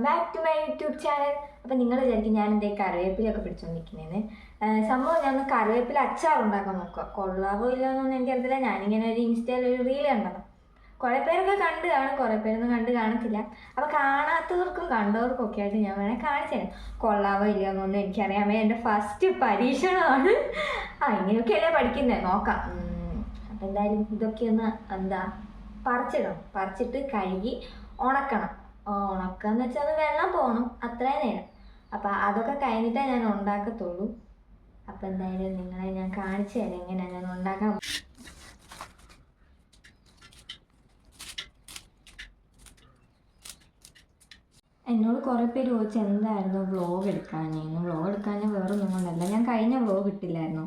Back to my YouTube channel. അപ്പം നിങ്ങൾ വിചാരിക്കും ഞാൻ എന്തേ കറിവേപ്പിലൊക്കെ പിടിച്ചുകൊണ്ടിരിക്കുന്നതെന്ന്. സംഭവം ഞാൻ കറിവേപ്പില അച്ചാർ ഉണ്ടാക്കാൻ നോക്കുക. കൊള്ളാവോ ഇല്ലയെന്നൊന്നും എനിക്കറിയത്തില്ല. ഞാനിങ്ങനെ ഒരു ഇൻസ്റ്റയിൽ ഒരു റീൽ കണ്ടതാണ്. കുറേ പേരൊക്കെ കണ്ട് കാണും, കുറേ പേരൊന്നും കണ്ട് കാണത്തില്ല. അപ്പോൾ കാണാത്തവർക്കും കണ്ടവർക്കും ഒക്കെ ആയിട്ട് ഞാൻ വേണേൽ കാണിച്ചു തരാം. കൊള്ളാവോ ഇല്ലയെന്നൊന്നും എനിക്കറിയാമേ. എൻ്റെ ഫസ്റ്റ് പരീക്ഷണമാണ്. ഇങ്ങനെയൊക്കെയല്ലേ പഠിക്കുന്നത്, നോക്കാം. അപ്പം എന്തായാലും ഇതൊക്കെ ഒന്ന് പറിച്ചിടണം. പറിച്ചിട്ട് കഴുകി ഉണക്കണം. ഉണക്കാന്ന് വെച്ചാൽ അത് വെള്ളം പോകണം, അത്രയും നേരം. അപ്പം അതൊക്കെ കഴിഞ്ഞിട്ടേ ഞാൻ ഉണ്ടാക്കത്തുള്ളൂ. അപ്പം എന്തായാലും നിങ്ങളെ ഞാൻ കാണിച്ചു തരാം എങ്ങനെയാണ് ഞാൻ ഉണ്ടാക്കാൻ. എന്നോട് കുറേ പേര് ചോദിച്ചു എന്തായിരുന്നു വ്ളോഗ് എടുക്കാഞ്ഞെന്ന്. വ്ളോഗ് എടുക്കാഞ്ഞ വേറൊന്നും കൊണ്ടല്ല, ഞാൻ കഴിഞ്ഞ വ്ളോഗ് ഇട്ടില്ലായിരുന്നു.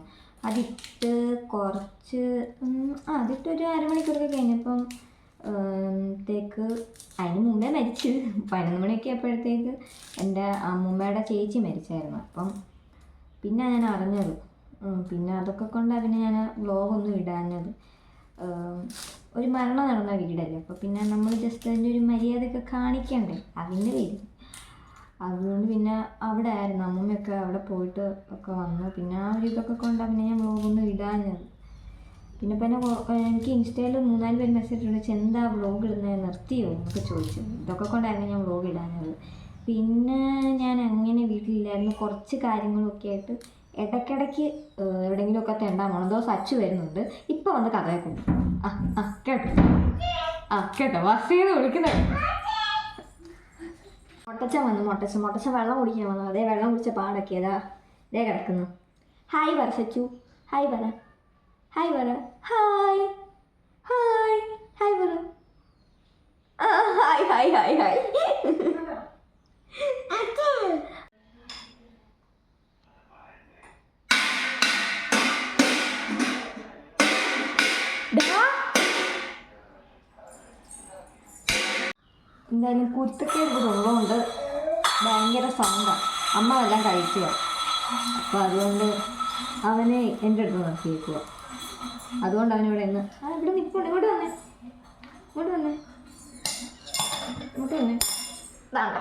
അതിട്ട് കുറച്ച് അതിട്ടൊരു അരമണിക്കൂറൊക്കെ കഴിഞ്ഞപ്പം അതിന് മുമ്പേ മരിച്ച് 11 മണിയൊക്കെ ആയപ്പോഴത്തേക്ക് എൻ്റെ അമ്മൂമ്മയുടെ ചേച്ചി മരിച്ചായിരുന്നു. അപ്പം പിന്നെ ഞാൻ അറിഞ്ഞത്. പിന്നെ അതൊക്കെ കൊണ്ടാണ് പിന്നെ ഞാൻ വ്ളോഗൊന്നും ഇടാഞ്ഞത്. ഒരു മരണം നടന്ന വീടല്ലേ, അപ്പോൾ പിന്നെ നമ്മൾ ജസ്റ്റ് അതിൻ്റെ ഒരു മര്യാദയൊക്കെ കാണിക്കണ്ടേ, അതിൻ്റെ പേര്. അതുകൊണ്ട് പിന്നെ അവിടെ ആയിരുന്നു, അമ്മൂമ്മയൊക്കെ അവിടെ പോയിട്ട് ഒക്കെ വന്നു. പിന്നെ ആ ഒരു ഇതൊക്കെ കൊണ്ടാണ് പിന്നെ ഞാൻ വ്ളോഗൊന്നും ഇടാഞ്ഞത്. പിന്നെ എനിക്ക് ഇൻസ്റ്റയിൽ 3-4 പേര് മെസ്സേജ് ചോദിച്ചു എന്താ വ്ളോഗ് ഇടുന്നത്, നിർത്തിയോ എന്നൊക്കെ ചോദിച്ചു. ഇതൊക്കെ കൊണ്ടായിരുന്നു ഞാൻ വ്ളോഗ് ഇടാഞ്ഞത്. പിന്നെ ഞാൻ അങ്ങനെ വീട്ടിലില്ലായിരുന്നു. കുറച്ച് കാര്യങ്ങളൊക്കെ ആയിട്ട് ഇടയ്ക്കിടയ്ക്ക് എവിടെയെങ്കിലുമൊക്കെ തെണ്ടാൻ പോകണം. എന്തോ സച്ചു വരുന്നുണ്ട്, ഇപ്പം വന്ന് കഥയെ കൊണ്ട് കേട്ടോ. കേട്ടോ ബസ്സേന്ന് വിളിക്കുന്നത്. മുട്ടച്ചൻ വന്നു. മുട്ടച്ചൻ വെള്ളം കുടിക്കാൻ വന്നു. അതേ വെള്ളം കുടിച്ച പാടൊക്കെയതാ ഇതേ കിടക്കുന്നു. ഹായ് പറ സച്ചു, ഹായ് പറ, ഹായ് പറ, ഹായ് ഹായ് ഹായ് പറ, ഹായ് ഹായ് ഹായ് ഹായ്. എന്തായാലും കുരുത്തക്കേടുള്ളതുകൊണ്ട് ഭയങ്കര സൗണ്ടാണ്. അമ്മ എല്ലാം കഴിക്കുക. അപ്പോൾ അതുകൊണ്ട് അവനെ എൻ്റെ അടുത്ത് നിർത്തിയേക്കുക. അതുകൊണ്ട് അവനിവിടെ നിന്ന് ഇവിടെ നിൽപ്പുണ്ട്. ഇങ്ങോട്ട് വന്നേ, ഇങ്ങോട്ട് വന്നേ, ഇങ്ങോട്ട് വന്നേ. വേണ്ട,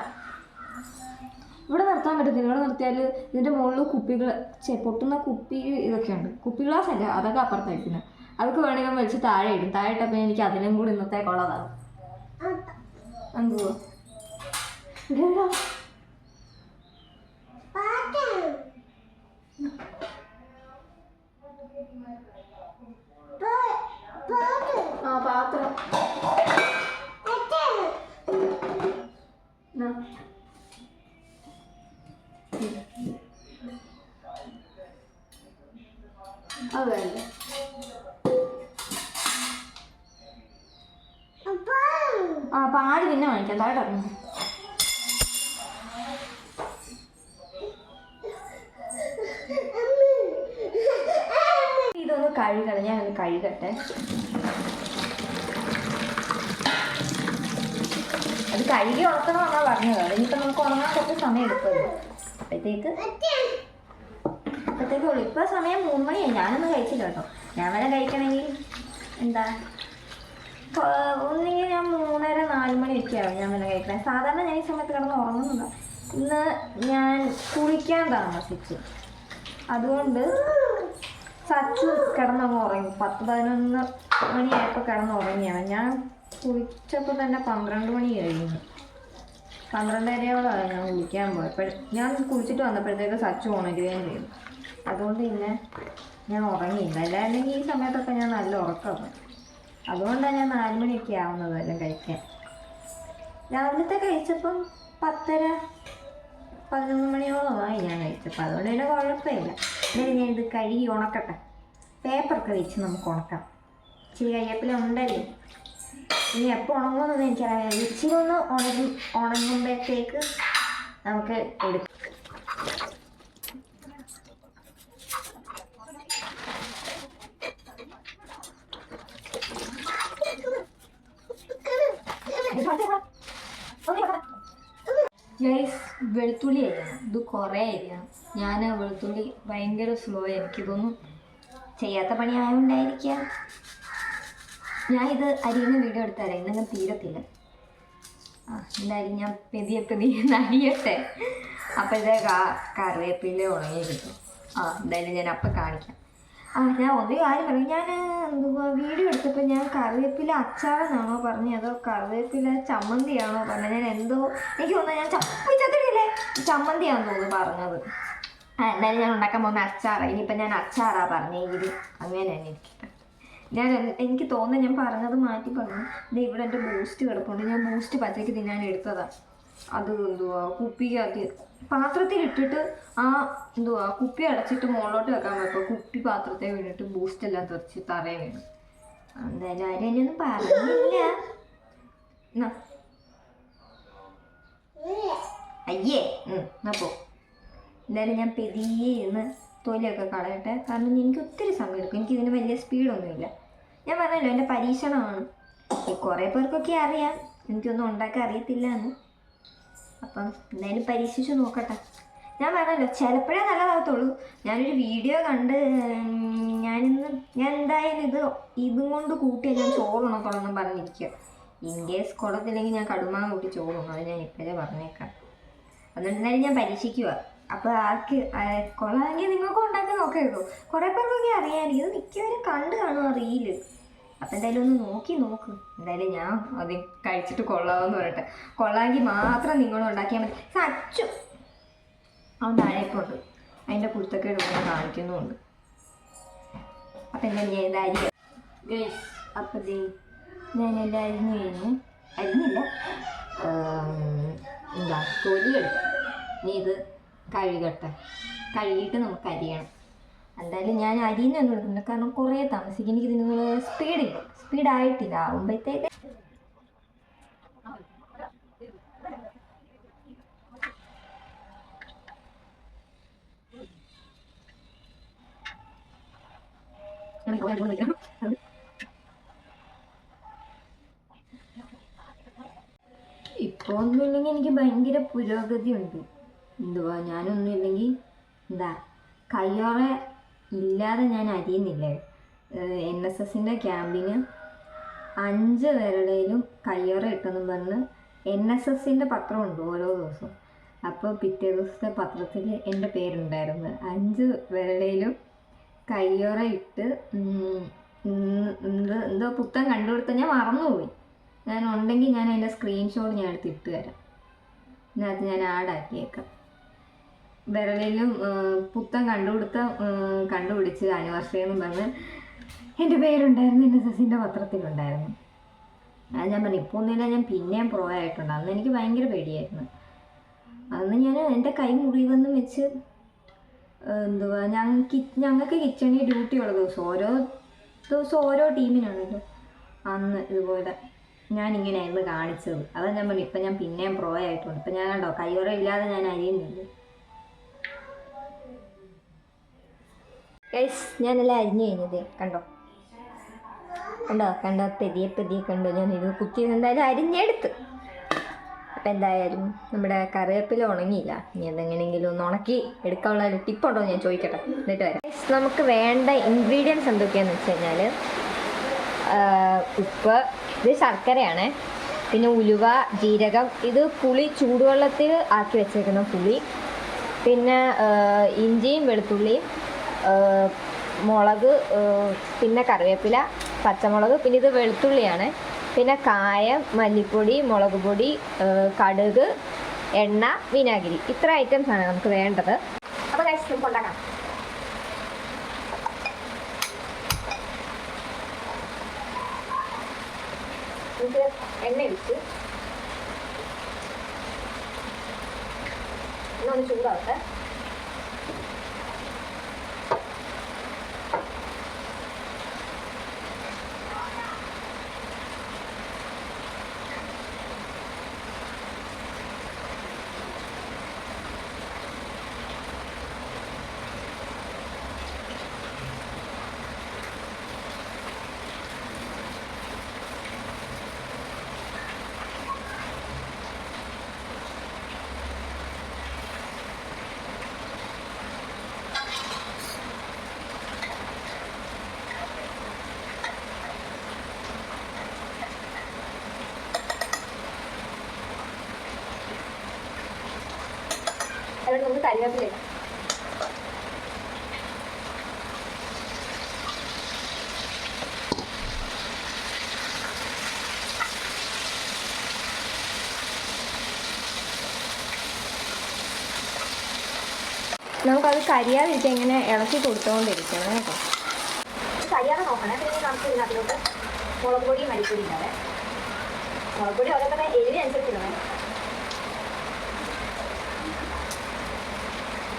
ഇവിടെ നിർത്താൻ പറ്റത്തില്ല. ഇവിടെ നിർത്തിയാൽ ഇതിൻ്റെ മുകളിൽ കുപ്പികൾ പൊട്ടുന്ന കുപ്പി ഇതൊക്കെ ഉണ്ട്. കുപ്പി ഗ്ലാസ് അല്ല, അതൊക്കെ അപ്പുറത്തായിരിക്കുന്നത്. അതൊക്കെ വേണമെങ്കിൽ വലിച്ച് താഴെ ഇടും. താഴെ ഇട്ടപ്പോൾ എനിക്ക് അതിനും കൂടി ഇന്നത്തേക്കുള്ളതാണ്. എന്തുവാ പാത്രം അത് വേണ്ട. പാല് പിന്നെ വാങ്ങിക്കാം. താഴെ ഇറങ്ങും. ഇതൊന്ന് കഴുകണം. ഞാനൊന്ന് കഴുകട്ടെ. അത് കഴുകി ഉണക്കണമെന്നാണ് പറഞ്ഞത്. ഇനിയിപ്പോൾ നമുക്ക് ഉണങ്ങാൻ കുറച്ച് സമയം എടുക്കുമല്ലോ. അപ്പോഴത്തേക്കുള്ളൂ. ഇപ്പോൾ സമയം 3 മണിയായി. ഞാനൊന്നും കഴിച്ചില്ല കേട്ടോ. ഞാൻ വരെ കഴിക്കണമെങ്കിൽ ഒന്നെങ്കിൽ ഞാൻ 3:30-4 മണിയൊക്കെ ആവും ഞാൻ വല്ല കഴിക്കണം. സാധാരണ ഞാൻ ഈ സമയത്ത് കിടന്ന് ഉറങ്ങുന്നുണ്ട്. ഇന്ന് ഞാൻ കുളിക്കാൻ താമസിച്ചു. അതുകൊണ്ട് സച്ചു കിടന്നങ്ങ് ഉറങ്ങി. 10-11 മണിയായപ്പോൾ കിടന്ന് ഉറങ്ങിയാണ്. ഞാൻ കുളിച്ചപ്പോൾ തന്നെ 12 മണി കഴിഞ്ഞു. 12:30 ഞാൻ കുളിക്കാൻ പോയപ്പോൾ. ഞാൻ കുളിച്ചിട്ട് വന്നപ്പോഴത്തേക്ക് സച്ചു ഉണരുകയും ചെയ്തു. അതുകൊണ്ട് പിന്നെ ഞാൻ ഉറങ്ങിയില്ല. അല്ലെങ്കിൽ ഈ സമയത്തൊക്കെ ഞാൻ നല്ല ഉറക്കമാണ്. അതുകൊണ്ടാണ് ഞാൻ 4 മണിയൊക്കെ ആവുന്നത് എല്ലാം കഴിക്കാൻ. രാവിലത്തെ കഴിച്ചപ്പം 10-11 മണിയോളമായി ഞാൻ കഴിച്ചപ്പോൾ. അതുകൊണ്ട് തന്നെ കുഴപ്പമില്ല. എന്നാലും ഞാൻ ഇത് കഴുകി ഉണക്കട്ടെ. പേപ്പറൊക്കെ വെച്ച് നമുക്ക് ഉണക്കാം. ഇച്ചിരി കരിവേപ്പില ഉണ്ടല്ലോ. ഇനി എപ്പോൾ ഉണങ്ങുമെന്നൊന്നും എനിക്കറിയാം. ഇച്ചിരി ഒന്ന് ഉണങ്ങുമ്പോഴത്തേക്ക് നമുക്ക് എടുക്കാം. ഗൈസ്, വെളുത്തുള്ളി അരിയണം. ഇത് കുറേ അരിയണം. ഞാൻ വെളുത്തുള്ളി ഭയങ്കര സ്ലോ. എനിക്കിതൊന്നും ചെയ്യാത്ത പണി ആയതുകൊണ്ടായിരിക്കാം. ഞാൻ ഇത് അരിയുന്ന വീഡിയോ എടുത്താലേ ഇന്നൊന്നും തീരത്തില്ല. എന്തായാലും ഞാൻ പെതിയെ നടിയട്ടെ. അപ്പോഴത്തേക്ക് കറിവേപ്പില ഉണങ്ങി കിട്ടും. എന്തായാലും ഞാൻ അപ്പം കാണിക്കാം. ഞാൻ ഒരു കാര്യം പറയും. ഞാൻ വീഡിയോ എടുത്തപ്പോൾ ഞാൻ കറിവേപ്പില അച്ചാറെന്നാണോ പറഞ്ഞത് അതോ കറിവേപ്പില ചമ്മന്തിയാണോ പറഞ്ഞത്? ഞാൻ എന്തോ എനിക്ക് തോന്നുന്നു ഞാൻ ചത്തിട്ടില്ലേ ചമ്മന്തിയാണെന്ന് തോന്നുന്നു പറഞ്ഞത്. എന്തായാലും ഞാൻ ഉണ്ടാക്കാൻ പോകുന്ന അച്ചാറാണ്. ഇനിയിപ്പോൾ ഞാൻ അച്ചാറാണ് പറഞ്ഞെങ്കിൽ അങ്ങനെ തന്നെ ഇരിക്കട്ടെ. എനിക്ക് തോന്നുന്നു ഞാൻ പറഞ്ഞത് മാറ്റി പറഞ്ഞു. ഇത് ഇവിടെ എൻ്റെ ബൂസ്റ്റ് കിടപ്പുണ്ട്. ഞാൻ ബൂസ്റ്റ് പച്ചയ്ക്ക് തിന്നാൻ എടുത്തതാണ്. അത് കുപ്പിക്കകത്ത് പാത്രത്തിലിട്ടിട്ട് കുപ്പി അടച്ചിട്ട് മുകളിലോട്ട് വെക്കാൻ പറ്റും. കുപ്പി പാത്രത്തെ വീണിട്ട് ബൂസ്റ്റ് എല്ലാം തെറിച്ച് തറയെ വീണു. എന്തായാലും ആരും എന്നെ ഒന്നും പറഞ്ഞില്ല. അയ്യേ പോ. എന്തായാലും ഞാൻ പെതിയെ ഇരുന്ന് തൊലിയൊക്കെ കളയട്ടെ. കാരണം എനിക്ക് ഒത്തിരി സമയം എടുക്കും. എനിക്കിതിന് വലിയ സ്പീഡൊന്നുമില്ല. ഞാൻ പറഞ്ഞല്ലോ എൻ്റെ പരീക്ഷണമാണ്. കുറേ പേർക്കൊക്കെ അറിയാം എനിക്കൊന്നും ഉണ്ടാക്കാൻ അറിയത്തില്ല എന്ന്. അപ്പം എന്തായാലും പരീക്ഷിച്ച് നോക്കട്ടെ. ഞാൻ പറഞ്ഞല്ലോ ചിലപ്പോഴേ നല്ലതാകത്തുള്ളൂ. ഞാനൊരു വീഡിയോ കണ്ട് ഞാൻ എന്തായാലും ഇതും കൊണ്ട് കൂട്ടിയാൽ ഞാൻ ചോറുണക്കണമെന്നും പറഞ്ഞിരിക്കുക. ഇൻ കേസ് കുളത്തില്ലെങ്കിൽ ഞാൻ കടുമാങ്ങ കൂട്ടി ചോറുണ്ണും. അത് ഞാൻ ഇപ്പോഴേ പറഞ്ഞേക്കാം. എന്നിട്ട് എന്തായാലും ഞാൻ പരീക്ഷിക്കുക. അപ്പോൾ കൊള്ളാമെങ്കിൽ നിങ്ങൾക്ക് ഉണ്ടാക്കി നോക്കരുതോ. കുറേ പേർക്കൊക്കെ അറിയാമായിരിക്കും. ഇത് മിക്കവരും കണ്ട് കാണുക റീല്. അപ്പം എന്തായാലും ഒന്ന് നോക്ക്. എന്തായാലും ഞാൻ അത് കഴിച്ചിട്ട് കൊള്ളാമെന്ന് പറയട്ടെ. കൊള്ളാമെങ്കിൽ മാത്രം നിങ്ങളും ഉണ്ടാക്കിയാൽ മതി. അച്ചു അവൻ താഴേക്കുണ്ട്. അതിൻ്റെ കുരുത്തക്കേട് കൂടെ കാണിക്കുന്നുമുണ്ട്. അപ്പം എന്തായാലും ഞാൻ ഇതായിരിക്കും ഗൈസ്. അപ്പം ഞാനെല്ലാം അരിഞ്ഞില്ല തൊലി എടുക്കും. ഇനി ഇത് കഴുകിയിട്ട് നമുക്ക് അരിയണം. എന്തായാലും ഞാൻ അരിയൊന്നും എടുക്കുന്നില്ല. കാരണം കുറേ താമസിക്കും. എനിക്ക് ഇതിന് സ്പീഡായിട്ടില്ല. ആകുമ്പോഴത്തേക്ക് ഇപ്പോൾ ഒന്നുമില്ലെങ്കിൽ എനിക്ക് ഭയങ്കര പുരോഗതി ഉണ്ട്. ഞാനൊന്നും ഇല്ലെങ്കിൽ കയ്യോറ ഇല്ലാതെ ഞാൻ അരിയുന്നില്ല. NSSൻ്റെ ക്യാമ്പിന് 5 വിരലയിലും കയ്യോറ ഇട്ടെന്നും പറഞ്ഞ് NSSൻ്റെ പത്രമുണ്ട് ഓരോ ദിവസവും. അപ്പോൾ പിറ്റേ ദിവസത്തെ പത്രത്തിൽ എൻ്റെ പേരുണ്ടായിരുന്നു. 5 വിരലയിലും കയ്യോറ ഇട്ട് എന്തോ പുത്തൻ കണ്ടുപിടുത്തം. ഞാൻ മറന്നുപോയി. ഞാൻ ഉണ്ടെങ്കിൽ ഞാൻ അതിൻ്റെ സ്ക്രീൻഷോട്ട് ഞാൻ എടുത്ത് ഇട്ട് തരാം. ഇതിനകത്ത് ഞാൻ ആഡാക്കിയേക്കാം. വിരലിലും പുത്തൻ കണ്ടുപിടിച്ച് ആനിവേഴ്സറി എന്നും പറഞ്ഞ് എൻ്റെ പേരുണ്ടായിരുന്നു. NSSൻ്റെ പത്രത്തിലുണ്ടായിരുന്നു. അത് ഞാൻ പറഞ്ഞു. ഇപ്പോൾ ഒന്നുമില്ല, ഞാൻ പിന്നെയും പ്രോ ആയിട്ടുണ്ട്. അന്ന് എനിക്ക് ഭയങ്കര പേടിയായിരുന്നു. അന്ന് ഞാൻ എൻ്റെ കൈ മുറിവെന്നും വെച്ച് ഞങ്ങൾക്ക് കിച്ചണിൽ ഡ്യൂട്ടിയുള്ള ഓരോ ദിവസം ഓരോ ടീമിനാണല്ലോ. അന്ന് ഇതുപോലെ ഞാനിങ്ങനെയായിരുന്നു കാണിച്ചത്. അതാ ഞാൻ പറഞ്ഞു. ഇപ്പം ഞാൻ പിന്നെയും പ്രോ ആയിട്ടുണ്ട്. ഇപ്പം ഞാൻ കണ്ടോ കയ്യോറ ഇല്ലാതെ ഞാൻ അരിയുന്നില്ല. ഗൈസ് ഞാനെല്ലാം അരിഞ്ഞു കഴിഞ്ഞത് കണ്ടോ പെതിയെ കണ്ടോ. ഞാൻ ഇത് കുത്തി എന്തായാലും അരിഞ്ഞെടുത്ത്. അപ്പം എന്തായാലും നമ്മുടെ കറിവേപ്പില ഉണങ്ങിയില്ല. ഇനി എന്തെങ്ങനെയെങ്കിലും ഒന്ന് ഉണക്കി എടുക്കാനുള്ള ടിപ്പുണ്ടോ ഞാൻ ചോദിക്കട്ടെ, എന്നിട്ട് വരാം. നമുക്ക് വേണ്ട ഇൻഗ്രീഡിയൻസ് എന്തൊക്കെയാണെന്ന് വെച്ച് കഴിഞ്ഞാൽ ഉപ്പ്, ഇത് ശർക്കരയാണ്, പിന്നെ ഉലുവ, ജീരകം, ഇത് പുളി ചൂടുവെള്ളത്തിൽ ആക്കി വെച്ചേക്കുന്ന പുളി, പിന്നെ ഇഞ്ചിയും വെളുത്തുള്ളിയും, മുളക്, പിന്നെ കറിവേപ്പില, പച്ചമുളക്, പിന്നെ ഇത് വെളുത്തുള്ളിയാണ്, പിന്നെ കായം, മല്ലിപ്പൊടി, മുളക് പൊടി, കടുക്, എണ്ണ, വിനാഗിരി. ഇത്ര ഐറ്റംസ് ആണ് നമുക്ക് വേണ്ടത്. അപ്പോൾ ഗൈസ് നമുക്ക് ഉണ്ടാക്കാം. നമുക്ക് എണ്ണ ഒഴിച്ച് ഒന്ന് ചൂടാവട്ടെ. നമുക്ക് കരിവേപ്പില ഇടാം. നമുക്കത് കരിയാതിരിക്കാൻ ഇങ്ങനെ ഇളക്കി കൊടുത്തുകൊണ്ടിരിക്കണം കേട്ടോ. കരിയാതെ നോക്കണേ. പിന്നെ നമുക്ക് ഇതിനകത്തോട്ട് മുളക് പൊടിയും മല്ലിപ്പൊടി ഇല്ലാതെ, മുളക് പൊടി ഓരോരുത്തരുടെ എരിവ് അനുസരിച്ച് ഇടണം.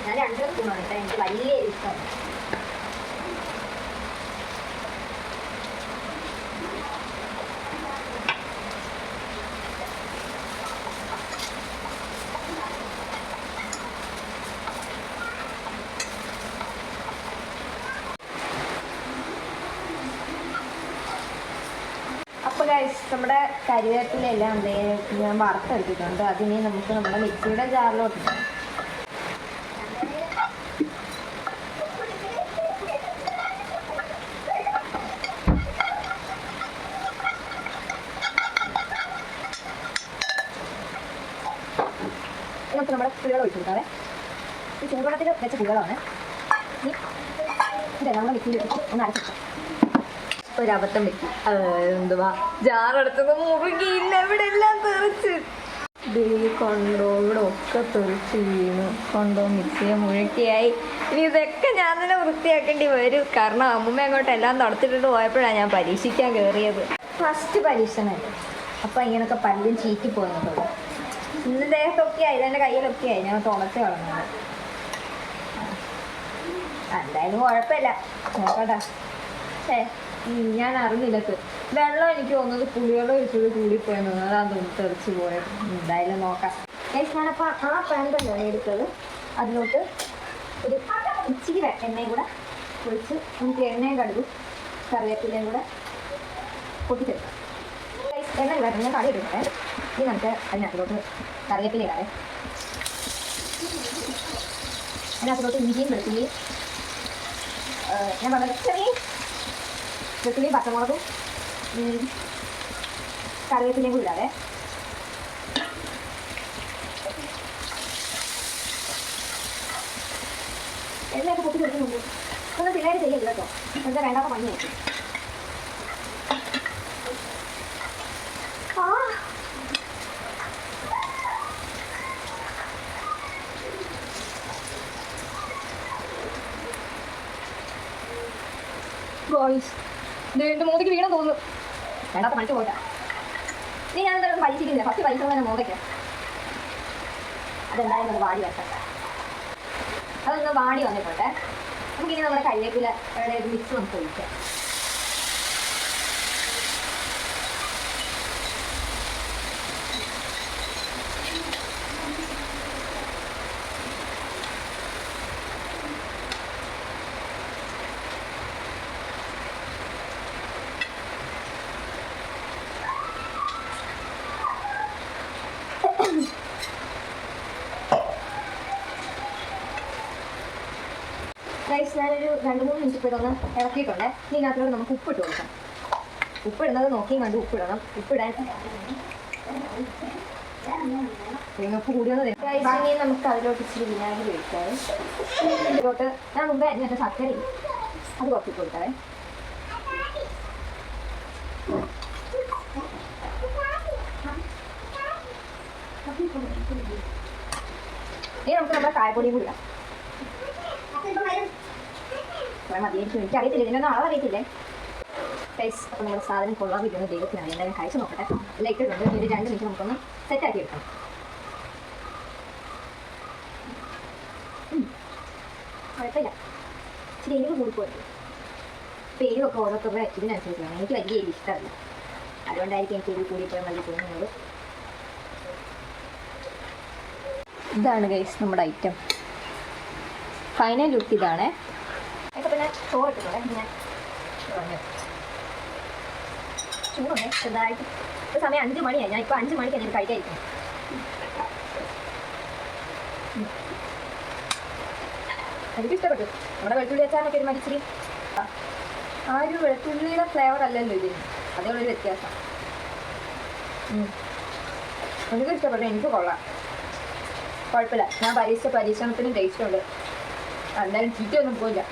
ഞാൻ 2 സ്പൂണാണ് കേട്ടോ, എനിക്ക് വലിയ എരിവ് ഇഷ്ടമാണ്. അപ്പോൾ ഗൈസ് നമ്മുടെ കരിവേപ്പിലെല്ലാം ഞാൻ വറുത്തെടുത്തിട്ടുണ്ട്. അതിനെ നമുക്ക് നമ്മുടെ മിക്സിയുടെ ജാറിലോട്ട് ഇടാം. നമുക്ക് നമ്മുടെ പുളിവെള്ളം ഒഴിച്ചു കൊടുക്കാവേ. ഈ ചൂടുവെള്ളത്തിൽ വെച്ച പുളിവെള്ളമാണ്. ഇതെല്ലാം നമ്മുടെ മിക്സിയിൽ ഒന്ന് അരച്ചിട്ട് ഒരബദ്ധം പറ്റി. എന്തുവാ, ജാറെടുത്തത് മുറുകിയില്ല, ഇവിടെ എല്ലാം തെറിച്ച് കൊണ്ടോ, ഇവിടെ ഒക്കെ തെറിച്ച് വീണു. കൊണ്ടോ മിക്സിയെ മുഴുക്കിയായി. ഇനി ഇതൊക്കെ ഞാൻ തന്നെ വൃത്തിയാക്കേണ്ടി വരും. കാരണം അമ്മൂമ്മ അങ്ങോട്ട് എല്ലാം നടത്തിട്ടിട്ട് പോയപ്പോഴാണ് ഞാൻ പരീക്ഷിക്കാൻ കയറിയത്. ഫസ്റ്റ് പരീക്ഷണമല്ലേ, അപ്പം ഇങ്ങനൊക്കെ പല്ലും ചീറ്റി പോകുന്നുള്ളൂ. ഇന്ന് ദേഹത്തൊക്കെ ആയി, എൻ്റെ കയ്യിലൊക്കെ ആയി. ഞാൻ തുളച്ച് കളഞ്ഞത്. എന്തായാലും കുഴപ്പമില്ല, നോക്കട്ടെ. ഞാൻ അറിഞ്ഞില്ലത് വെള്ളം എനിക്ക് തോന്നുന്നത് പുളിവെള്ളം ഒഴിച്ചത് കൂടിപ്പോയെന്ന് തോന്നുന്നു. അതാണ് തോന്നുന്നു തെറിച്ച് പോയത്. എന്തായാലും നോക്കാം. ഞാനപ്പോൾ ആ പാൻ തന്നെയാണ് എടുത്തത്. അതിലോട്ട് ഒരു ഇച്ചിരി എണ്ണയും കൂടെ ഒഴിച്ച് നമുക്ക് എണ്ണയും കടുകും കറിവേപ്പിലയും കൂടെ പൊട്ടിച്ചെടുക്കാം. എണ്ണ ഇടാം, ഞാൻ കറി എടുക്കട്ടെ. ഇനി നമുക്ക് അതിനകത്തിലോട്ട് കറിവേപ്പില ഇടാതെ, അതിനകത്തിലോട്ട് ഇഞ്ചിയും വെളുത്തുള്ളിയും ഞാൻ പറഞ്ഞ ചെറിയ വെളുത്തുള്ളിയും പച്ചമുളകും കറിവേപ്പിലയും കൂടി ഇടാതെ, എണ്ണയൊക്കെ പൊട്ടി കൊടുക്കുന്നുണ്ട്. ഒന്നും പിള്ളേർ ചെയ്യില്ല കേട്ടോ, എന്താ വേണ്ടാത്ത പണി നോക്കും. എൻ്റെ മോതയ്ക്ക് വീണം തോന്നുന്നു. വേണ്ടാത്ത പണിക്ക് പോയിട്ടാ. ഇനി ഞാൻ എന്തായാലും പരീക്ഷിക്കുന്നില്ല. ഫസ്റ്റ് പരീക്ഷ തന്നെ മോതയ്ക്ക്. അതെന്തായാലും ഒന്ന് വാടി വെക്കാം. അതൊന്ന് വാടി വന്നിട്ടുണ്ട്. നമുക്കിനി നമ്മുടെ കരിവേപ്പില മിക്സ് നമുക്ക് ഒഴിക്കാം. റൈസ് ഞാനൊരു 2-3 മിനിറ്റ് ഇപ്പോൾ ഇതൊന്ന് ഇറക്കിയിട്ടുണ്ട്. ഇനി ഇതിനകത്തോട് നമുക്ക് ഉപ്പിട്ട് കൊടുക്കാം. ഉപ്പിടുന്നത് നോക്കിയും കണ്ട് ഉപ്പിടണം. ഉപ്പിടാൻ ഉപ്പ് കൂടിയൊന്ന് ഇനി നമുക്ക് അതിലോട്ട് ഇച്ചിരി വിനാഗിരി ഒഴിക്കാതെ, ഇതിലോട്ട് ഞാൻ മുമ്പേ അരിഞ്ഞ ശർക്കര അത് കുറച്ച് കൊടുക്കാതെ, ഇനി നമുക്ക് നമ്മുടെ കായപ്പൊടിയും കൂടി ഇടാം. മതിയായിരിക്കും, എനിക്കറിയത്തില്ല, ഇതിനൊന്നും അളവറിയത്തില്ലേ. ടേസ്റ്റ് അപ്പോൾ നമ്മുടെ സാധനം കൊള്ളാൻ പറ്റുന്ന ദൈവത്തിനാണ്. എന്തായാലും കഴിച്ച് നോക്കട്ടെ. എല്ലാം ഇട്ടിട്ടുണ്ട്. ഒരു 2 മിനിറ്റ് നമുക്കൊന്ന് സെറ്റാക്കി എടുക്കാം. കുഴപ്പമില്ല, ഇച്ചിരി എരിവ് കൂടിപ്പോയി. ഇപ്പോൾ എരിവൊക്കെ ഓരോരുത്തരുടെ ഇതിനനുസരിച്ച് വേണം. എനിക്ക് വലിയ എരിവ് ഇഷ്ടമല്ല, അതുകൊണ്ടായിരിക്കും എനിക്ക് എരിവ് കൂടിപ്പോയാൽ മതി തോന്നുന്നത്. ഇതാണ് ഗൈസ് നമ്മുടെ ഐറ്റം. ഫൈനൽ ലുക്ക് ഇതാണ്. ഒക്കെ പിന്നെ ചോറ് ഇട്ടിട്ടുണ്ട്. ഞാൻ ചൂടുണ്ട് ചെറുതായിട്ട്. ഇപ്പോൾ സമയം 5 മണിയായി. ഞാൻ ഇപ്പോൾ 5 മണിക്ക് ഞാൻ കഴിക്കാതിരിക്കും. എനിക്ക് ഇഷ്ടപ്പെട്ടു. നമ്മുടെ വെളുത്തുള്ളി അച്ചാറിനൊക്കെ ഒരു മരിച്ചിരി ആ ഒരു വെളുത്തുള്ളിയുടെ ഫ്ലേവർ അല്ലല്ലോ ഇതിന്, അതേയുള്ളൊരു വ്യത്യാസം. എനിക്ക് ഇഷ്ടപ്പെട്ടു, എനിക്ക് കൊള്ളാം. കുഴപ്പമില്ല, ഞാൻ പരീക്ഷണത്തിന് ടേസ്റ്റ് ഉണ്ട്. എന്തായാലും ചീറ്റയൊന്നും പോയില്ല,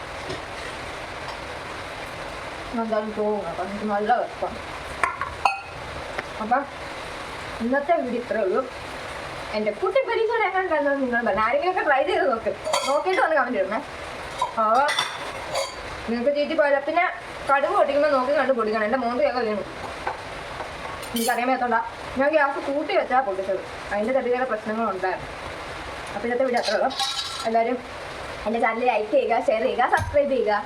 എന്തായാലും പോകും. അപ്പം എനിക്ക് നല്ല വെപ്പം. അപ്പം ഇന്നത്തെ വീഡിയോ ഇത്രേ ഉള്ളൂ. എൻ്റെ കുട്ടി പരീക്ഷ എങ്ങനെ കണ്ടത് നിങ്ങൾ പറഞ്ഞു. ആരെങ്കിലുമൊക്കെ ട്രൈ ചെയ്ത് നോക്കിയിട്ട് വന്ന് കമൻറ്റ് ഇടണേ. അപ്പോൾ നിങ്ങൾക്ക് ചീറ്റി പോയാലോ. പിന്നെ കടുക് പൊട്ടിക്കുമ്പോൾ നോക്കി കണ്ട് പൊടിക്കണം. എൻ്റെ മോന്തിയൊക്കെ വീണു, എനിക്കറിയാൻ മേത്തോണ്ടാ. ഞാൻ ഗ്യാസ് കൂട്ടി വെച്ചാൽ പൊട്ടിച്ചത്. അതിൻ്റെ ചെറിയ പ്രശ്നങ്ങളുണ്ടായിരുന്നു. അപ്പോൾ ഇന്നത്തെ വീഡിയോ അത്രേ ഉള്ളൂ. എല്ലാവരും എൻ്റെ ചാനൽ ലൈക്ക് ചെയ്യുക, ഷെയർ ചെയ്യുക, സബ്സ്ക്രൈബ് ചെയ്യുക.